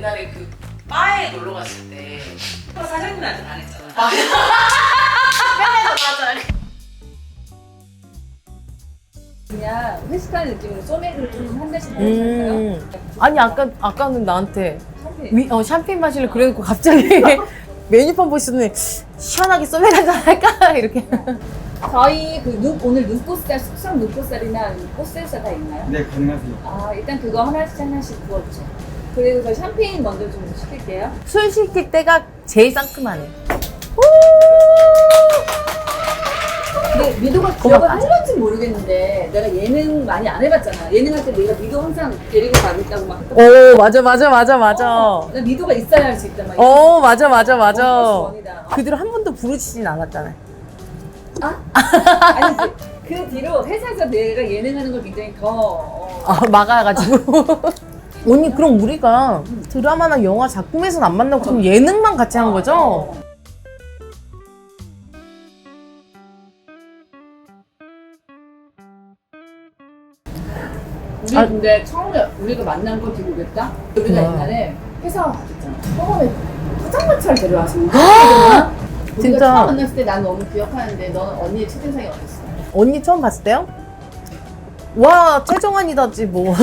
옛날에 그 바에 놀러 갔을 때 사장님한테 당했잖아. 맞아. 그냥 회식하는 느낌으로 소맥을 좀 한 잔씩 마실까요? 아니 아까는 나한테 샴페인. 샴페인 마실래 그래놓고 갑자기 메뉴판 보시더니 시원하게 소맥 한잔 할까 이렇게. 저희 그 오늘 눈꽃살, 숙성 눈꽃살이나 꽃살사 다 있나요? 네, 가능하세요. 아, 일단 그거 하나씩 부어주세요. 그리고 저 샴페인 먼저 좀 시킬게요. 술 시킬 때가 제일 상큼하네. 근데 미도가 기억을 할런지 모르겠는데 내가 예능 많이 안 해봤잖아. 예능 할 때 내가 미도 항상 데리고 가겠다고 막 했던 오 맞아. 나 미도가 있어야 할 수 있단 말이야. 맞아. 원이다. 그 뒤로 한 번도 부르시진 않았잖아요. 아? 아니지. 그 뒤로 회사에서 내가 예능하는 걸 굉장히 막아가지고. 언니 그럼 우리가 드라마나 영화 작품에서는 안 만나고 그럼 예능만 같이 한 거죠? 우리 근데 처음에 우리가 만난 거 기억했다? 우리가 옛날에 회사 갔었잖아. 처음에 포장마차를 데려와서 우리가 진짜. 처음 만났을 때 난 너무 기억하는데 너는 언니의 첫인상이 어땠어? 언니 처음 봤을 때요? 와 최정환이다지 뭐.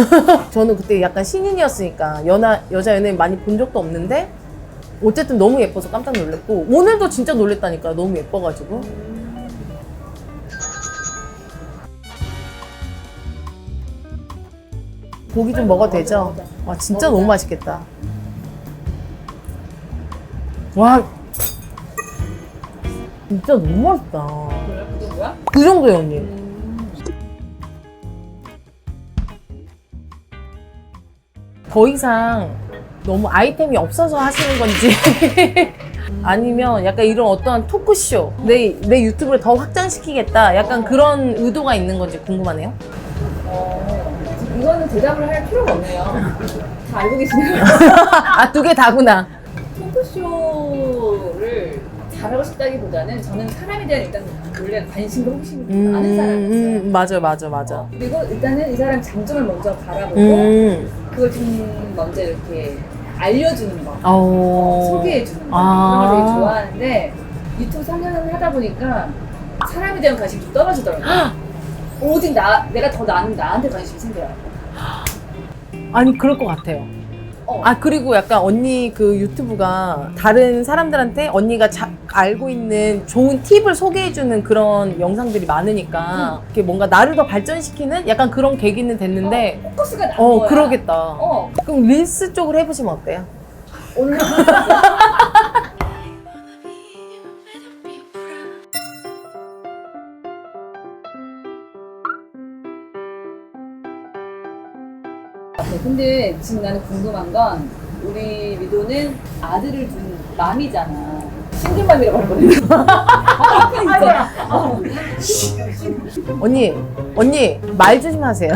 저는 그때 약간 신인이었으니까 여자 연예인 많이 본 적도 없는데 어쨌든 너무 예뻐서 깜짝 놀랐고 오늘도 진짜 놀랬다니까 너무 예뻐가지고. 고기 좀 먹어도 되죠? 와 진짜 너무 맛있겠다. 와 진짜 너무 맛있다. 그래? 그 정도야? 그 정도예요 언니. 더 이상 너무 아이템이 없어서 하시는 건지 아니면 약간 이런 어떠한 토크쇼 내 유튜브를 더 확장시키겠다 약간 그런 의도가 있는 건지 궁금하네요. 이거는 대답을 할 필요가 없네요. 다 알고 계시네요. 아 두 개 다구나. 토크쇼를 잘하고 싶다기보다는 저는 사람에 대한 일단 원래 관심과 호기심이 많은 사람이었어요. 맞아. 그리고 일단은 이 사람 장점을 먼저 바라보고 그걸 좀 먼저 이렇게 알려주는 거, 소개해주는 거 그런 걸 되게 좋아하는데 유튜브 3년을 하다 보니까 사람에 대한 관심이 좀 떨어지더라고요. 오직 내가 더 나한테 관심이 생겨요. 아니 그럴 것 같아요. 아 그리고 약간 언니 그 유튜브가 다른 사람들한테 언니가 알고 있는 좋은 팁을 소개해주는 그런 영상들이 많으니까 이렇게 뭔가 나를 더 발전시키는 약간 그런 계기는 됐는데 포커스가 난 거야. 그러겠다. 그럼 릴스 쪽으로 해보시면 어때요? 오늘 근데 지금 나는 궁금한 건 우리 미도는 아들을 둔 맘이잖아. 싱글맘이라고 할 뻔했어. 언니 말 조심하세요.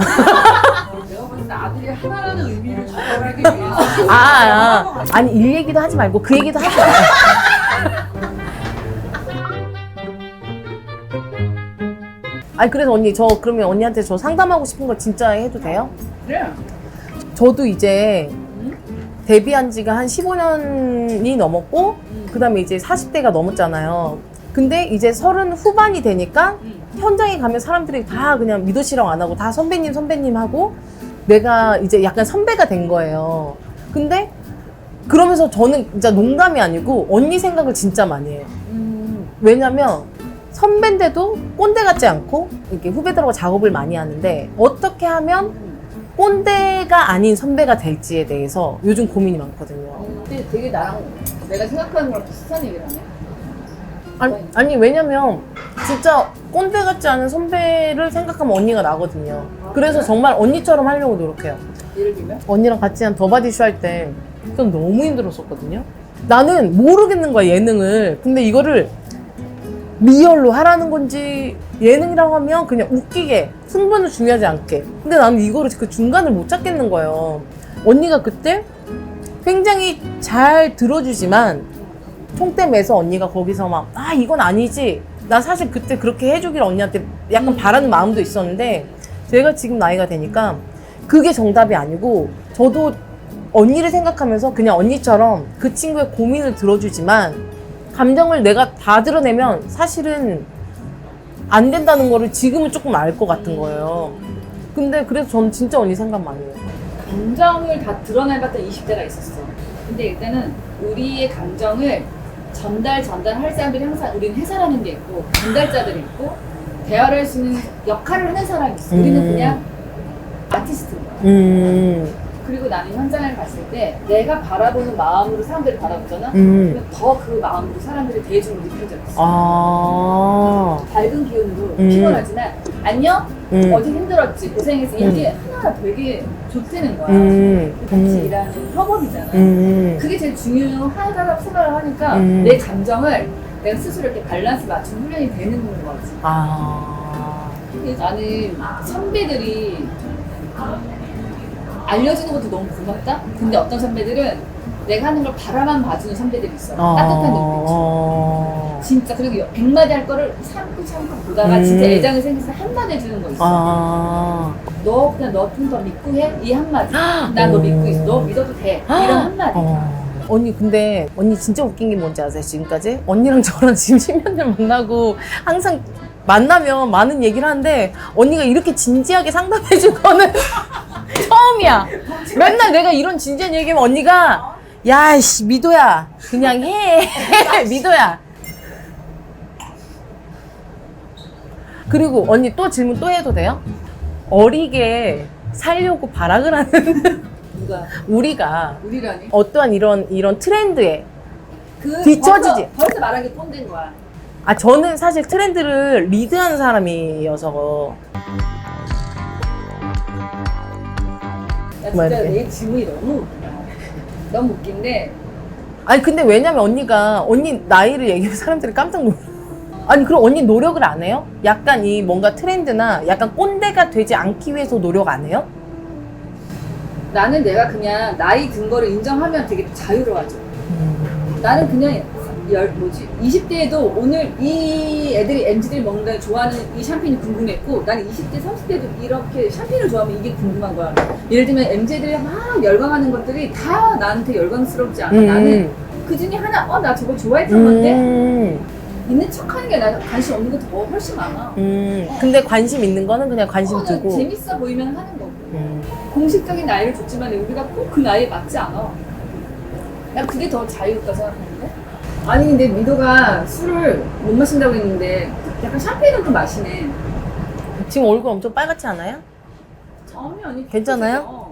내가 봤을 때 아들이 하나라는 의미를 전달하기 위해서 아니 일 얘기도 하지 말고 그 얘기도 하지 마요. 아니 그래서 언니 저 그러면 언니한테 저 상담하고 싶은 거 진짜 해도 돼요? 그래. 저도 이제 데뷔한 지가 한 15년이 넘었고 그 다음에 이제 40대가 넘었잖아요. 근데 이제 30 후반이 되니까 현장에 가면 사람들이 다 그냥 미도 씨랑 안 하고 다 선배님 하고 내가 이제 약간 선배가 된 거예요. 근데 그러면서 저는 진짜 농담이 아니고 언니 생각을 진짜 많이 해요. 왜냐면 선배인데도 꼰대 같지 않고 이렇게 후배들하고 작업을 많이 하는데 어떻게 하면 꼰대가 아닌 선배가 될지에 대해서 요즘 고민이 많거든요. 근데 되게 나랑 내가 생각하는 거랑 비슷한 얘기를 하네. 아니 왜냐면 진짜 꼰대 같지 않은 선배를 생각하면 언니가 나거든요. 그래서 정말 언니처럼 하려고 노력해요. 예를 들면? 언니랑 같이 한 더바디쇼 할 때 전 너무 힘들었었거든요. 나는 모르겠는 거야 예능을. 근데 이거를 리얼로 하라는 건지 예능이라고 하면 그냥 웃기게 승부는 중요하지 않게. 근데 나는 이거를 그 중간을 못 찾겠는 거예요. 언니가 그때 굉장히 잘 들어주지만 총대 매서 언니가 거기서 막 이건 아니지. 나 사실 그때 그렇게 해주길 언니한테 약간 바라는 마음도 있었는데 제가 지금 나이가 되니까 그게 정답이 아니고 저도 언니를 생각하면서 그냥 언니처럼 그 친구의 고민을 들어주지만 감정을 내가 다 드러내면 사실은 안 된다는 거를 지금은 조금 알 것 같은 거예요. 근데 그래서 저는 진짜 언니 생각 많이 해요. 감정을 다 드러내봤던 20대가 있었어. 근데 일단은 우리의 감정을 전달할 사람들이 항상 우리는 해설하는 게 있고 전달자들이 있고 대화를 할 수 있는 역할을 하는 사람이 있어. 우리는 그냥 아티스트인 거야. 그리고 나는 현장을 갔을 때 내가 바라보는 마음으로 사람들을 바라보잖아. 그러면 더 그 마음으로 사람들이 대해주는 걸 느낀 적이 있어. 밝은 기운으로 피곤하지만 안녕? 어제 힘들었지 고생했어. 이게 하나 되게 좋다는 거야. 같이 일하는 협업이잖아. 그게 제일 중요하다고 생각을 하니까 내 감정을 내가 스스로 이렇게 밸런스 맞춘 훈련이 되는 거지. 나는 선배들이 알려주는 것도 너무 고맙다? 근데 어떤 선배들은 내가 하는 걸 바라만 봐주는 선배들이 있어. 따뜻한 눈빛. 진짜. 그리고 100마디 할 거를 참고 보다가 진짜 애정이 생겨서 한마디 해주는 거 있어. 너 그냥 너 좀 더 믿고 해? 이 한마디. 나 너 믿고 있어. 너 믿어도 돼. 이런 한마디. 언니 근데 언니 진짜 웃긴 게 뭔지 아세요? 지금까지? 언니랑 저랑 지금 10년 년 만나고 항상 만나면 많은 얘기를 하는데 언니가 이렇게 진지하게 상담해 준 거는 처음이야. 맨날 내가 이런 진지한 얘기하면 언니가 야이씨 미도야 그냥 해 미도야. 그리고 언니 또 질문 또 해도 돼요? 어리게 살려고 발악을 하는 누가? 우리라니? 어떠한 이런 트렌드에 그 뒤처지지. 벌써 말하기 꼰대인 거야. 저는 사실 트렌드를 리드하는 사람이어서. 야, 진짜 내 질문이 너무 웃기다. 너무 웃긴데. 아니 근데 왜냐면 언니 나이를 얘기하면 사람들이 깜짝 놀라. 아니 그럼 언니 노력을 안 해요? 약간 이 뭔가 트렌드나 약간 꼰대가 되지 않기 위해서 노력 안 해요? 나는 내가 그냥 나이 든 거를 인정하면 되게 자유로워져. 나는 그냥 20대에도 오늘 이 애들이 MZ들이 먹는 좋아하는 이 샴페인이 궁금했고 나는 20대, 30대도 이렇게 샴페인을 좋아하면 이게 궁금한 거야. 예를 들면 MZ들이 막 열광하는 것들이 다 나한테 열광스럽지 않아. 나는 그 중에 하나 나 저거 좋아했던 건데 있는 척하는 게 나 관심 없는 게 더 훨씬 많아. 근데 관심 있는 거는 그냥 관심 두고 재밌어 보이면 하는 거고 공식적인 나이를 줬지만 우리가 꼭 그 나이에 맞지 않아. 난 그게 더 자유롭다 생각하는데. 아니 근데 미도가 술을 못 마신다고 했는데 약간 샴페인은 또 마시네. 지금 얼굴 엄청 빨갛지 않아요? 전혀 아니. 괜찮아요?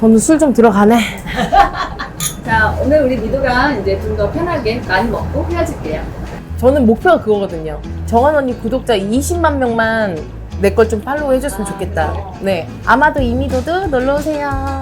오늘 술 좀 들어가네. 자 오늘 우리 미도가 이제 좀 더 편하게 많이 먹고 헤어질게요. 저는 목표가 그거거든요. 정한 언니 구독자 20만 명만 내 걸 좀 팔로우 해줬으면 좋겠다. 네. 아마도 이미도도 놀러오세요.